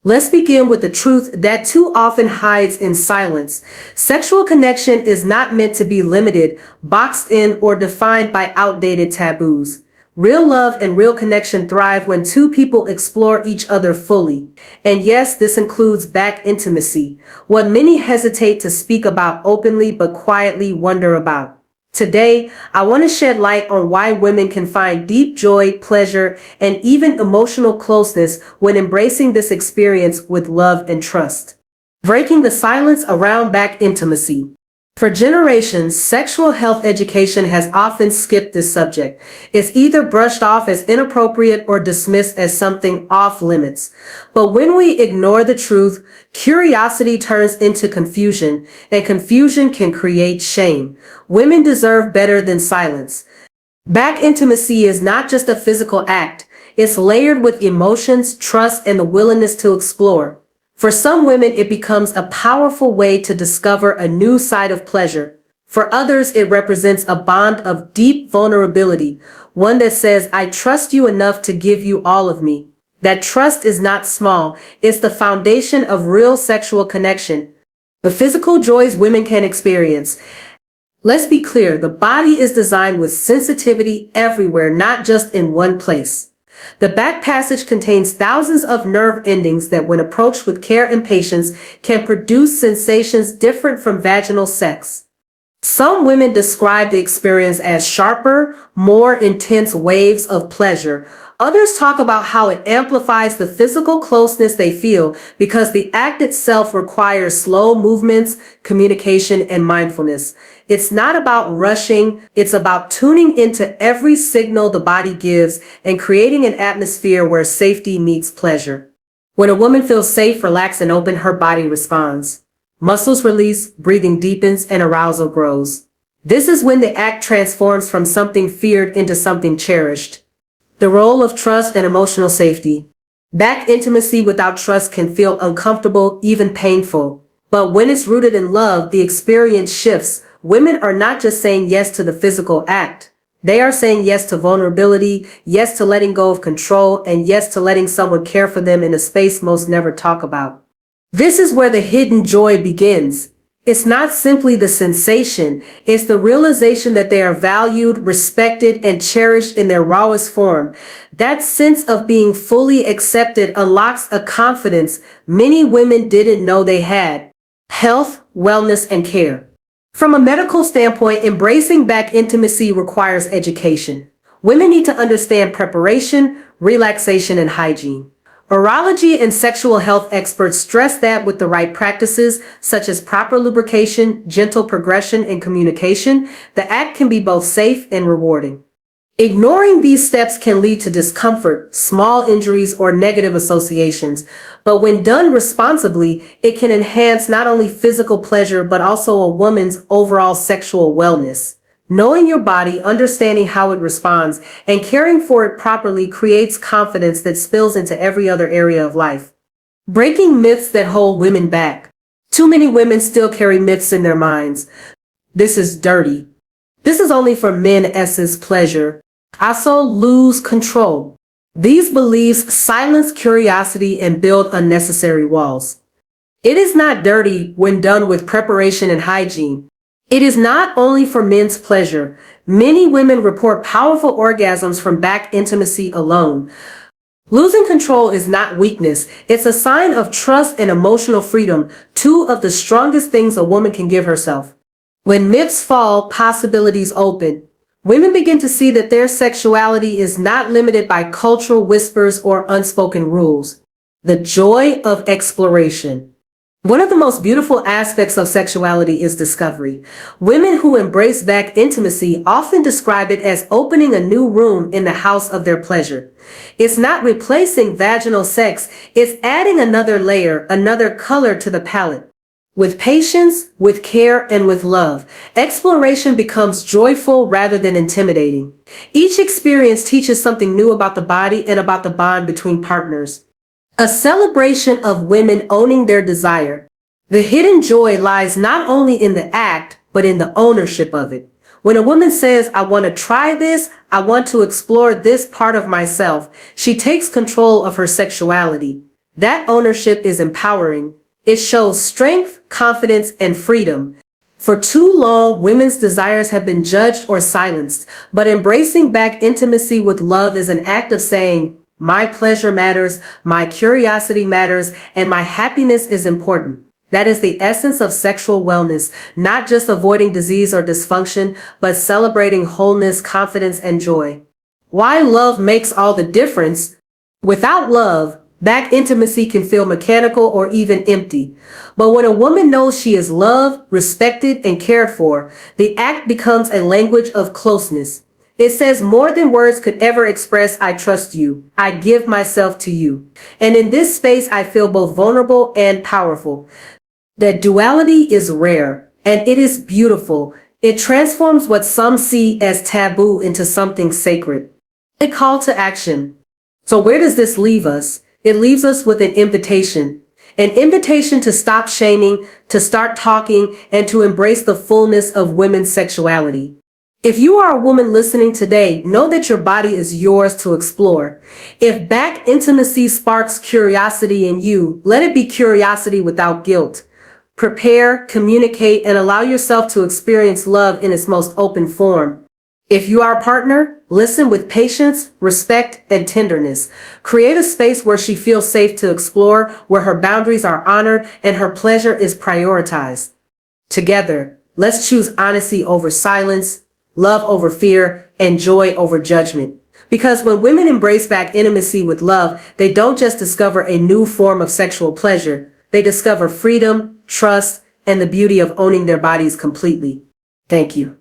Let's begin with the truth that too often hides in silence. Sexual connection is not meant to be limited, boxed in, or defined by outdated taboos. Real love and real connection thrive when two people explore each other fully. And yes, this includes back intimacy, what many hesitate to speak about openly but quietly wonder about. Today, I want to shed light on why women can find deep joy, pleasure, and even emotional closeness when embracing this experience with love and trust. Breaking the silence around back intimacy. For generations, sexual health education has often skipped this subject. It's either brushed off as inappropriate or dismissed as something off limits. But when we ignore the truth, curiosity turns into confusion, and confusion can create shame. Women deserve better than silence. Back intimacy is not just a physical act. It's layered with emotions, trust, and the willingness to explore. For some women, it becomes a powerful way to discover a new side of pleasure. For others, it represents a bond of deep vulnerability, one that says, I trust you enough to give you all of me. That trust is not small. It's the foundation of real sexual connection. The physical joys women can experience. Let's be clear, the body is designed with sensitivity everywhere, not just in one place. The back passage contains thousands of nerve endings that, when approached with care and patience, can produce sensations different from vaginal sex. Some women describe the experience as sharper, more intense waves of pleasure. Others talk about how it amplifies the physical closeness they feel because the act itself requires slow movements, communication, and mindfulness. It's not about rushing, it's about tuning into every signal the body gives and creating an atmosphere where safety meets pleasure. When a woman feels safe, relaxed, and open, her body responds. Muscles release, breathing deepens, and arousal grows. This is when the act transforms from something feared into something cherished. The role of trust and emotional safety. Back intimacy without trust can feel uncomfortable, even painful. But when it's rooted in love, the experience shifts. Women are not just saying yes to the physical act. They are saying yes to vulnerability, yes to letting go of control, and yes to letting someone care for them in a space most never talk about. This is where the hidden joy begins. It's not simply the sensation, it's the realization that they are valued, respected, and cherished in their rawest form. That sense of being fully accepted unlocks a confidence many women didn't know they had. Health, wellness, and care. From a medical standpoint, embracing back intimacy requires education. Women need to understand preparation, relaxation, and hygiene. Urology and sexual health experts stress that with the right practices, such as proper lubrication, gentle progression, and communication, the act can be both safe and rewarding. Ignoring these steps can lead to discomfort, small injuries, or negative associations, but when done responsibly, it can enhance not only physical pleasure but also a woman's overall sexual wellness. Knowing your body, understanding how it responds, and caring for it properly creates confidence that spills into every other area of life. Breaking myths that hold women back. Too many women still carry myths in their minds. This is dirty. This is only for men S's pleasure. I so lose control. These beliefs silence curiosity and build unnecessary walls. It is not dirty when done with preparation and hygiene. It is not only for men's pleasure. Many women report powerful orgasms from back intimacy alone. Losing control is not weakness. It's a sign of trust and emotional freedom, two of the strongest things a woman can give herself. When myths fall, possibilities open. Women begin to see that their sexuality is not limited by cultural whispers or unspoken rules. The joy of exploration. One of the most beautiful aspects of sexuality is discovery. Women who embrace back intimacy often describe it as opening a new room in the house of their pleasure. It's not replacing vaginal sex, it's adding another layer, another color to the palette. With patience, with care, and with love, exploration becomes joyful rather than intimidating. Each experience teaches something new about the body and about the bond between partners. A celebration of women owning their desire. The hidden joy lies not only in the act, but in the ownership of it. When a woman says, I want to try this, I want to explore this part of myself, she takes control of her sexuality. That ownership is empowering. It shows strength, confidence, and freedom. For too long, women's desires have been judged or silenced, but embracing back intimacy with love is an act of saying, my pleasure matters, my curiosity matters, and my happiness is important. That is the essence of sexual wellness, not just avoiding disease or dysfunction, but celebrating wholeness, confidence, and joy. Why love makes all the difference? Without love, back intimacy can feel mechanical or even empty. But when a woman knows she is loved, respected, and cared for, the act becomes a language of closeness. It says more than words could ever express, I trust you. I give myself to you. And in this space, I feel both vulnerable and powerful. That duality is rare, and it is beautiful. It transforms what some see as taboo into something sacred. A call to action. So where does this leave us? It leaves us with an invitation to stop shaming, to start talking, and to embrace the fullness of women's sexuality. If you are a woman listening today, know that your body is yours to explore. If back intimacy sparks curiosity in you, let it be curiosity without guilt. Prepare, communicate, and allow yourself to experience love in its most open form. If you are a partner, listen with patience, respect, and tenderness. Create a space where she feels safe to explore, where her boundaries are honored, and her pleasure is prioritized. Together, let's choose honesty over silence, love over fear, and joy over judgment. Because when women embrace back intimacy with love, they don't just discover a new form of sexual pleasure, they discover freedom, trust, and the beauty of owning their bodies completely. Thank you.